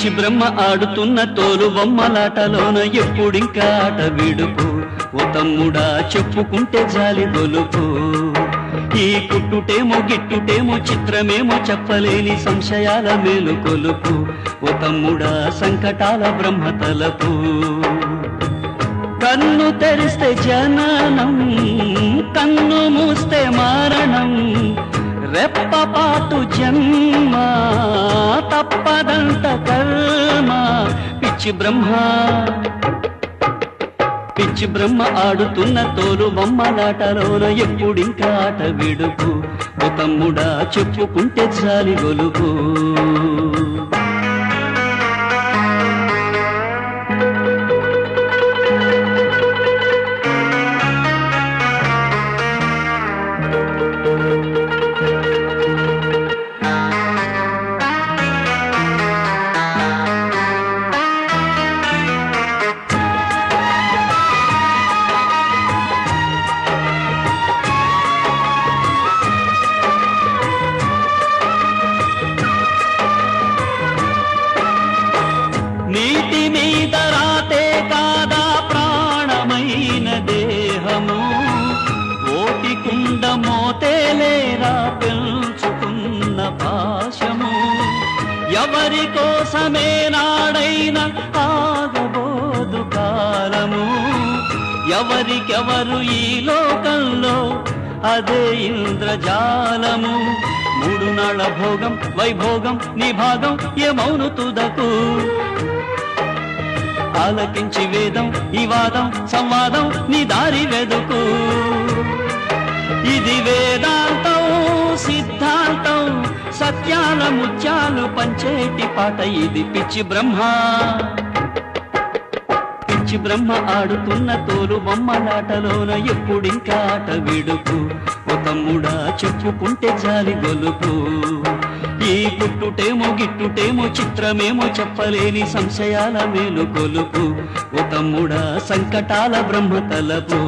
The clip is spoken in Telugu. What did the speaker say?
పిచ్చి బ్రహ్మ ఆడుతున్న తోలు బొమ్మలాటలోన ఎప్పుడింకా ఆట విడుపు. ఓ తమ్ముడా చెప్పుకుంటే జాలి గొలుపు. ఈ పుట్టుటేమో గిట్టుటేమో చిత్రమేమో చెప్పలేని సంశయాల మేలు కొలుపు. ఓ తమ్ముడా సంకటాల బ్రహ్మ తలపు. కన్ను తెరిస్తే జననం, కన్ను మూస్తే మరణం, రెప్పపాటు జన్మ తప్పదంత కర్మ. పిచ్చి బ్రహ్మ పిచ్చి బ్రహ్మ ఆడుతున్న తోలు బొమ్మలాటలోన ఎప్పుడింకా ఆట విడుపు. ఓ తమ్ముడా చెప్పుకుంటే జాలి గొలుపు. నీటి మీద రాతే కాదా ప్రాణమైన దేహము, ఓటి కుండ మోతేలేరా పెంచుకున్న పాశము. ఎవరి కోసమే నాడైనా ఆగబోదు కాలము, ఎవరికెవరు ఈ లోకంలో అదే ఇంద్రజాలము. మూడు నాళ్ళ భోగం వైభోగం నీ భాగం ఏమౌను తుదకు. ఆలకించి వేదం ఈ వాదం సంవాదం నీ దారి వెదుకు. ఇది వేదాంతం సిద్ధాంతం సత్యాల ముత్యాలు పంచేటి పాట. ఇది పిచ్చి బ్రహ్మ పిచ్చి బ్రహ్మ ఆడుతున్న తోలు బొమ్మలాటలోన ఎప్పుడింకా ఆట విడుపు. ఓ తమ్ముడా చెప్పుకుంటే జాలి గొలుపు. ఈ పుట్టుటేమో గిట్టుటేమో చిత్రమేమో చెప్పలేని సంశయాల మేలు కొలుపు. ఓ తమ్ముడా సంకటాల బ్రహ్మ తలపు.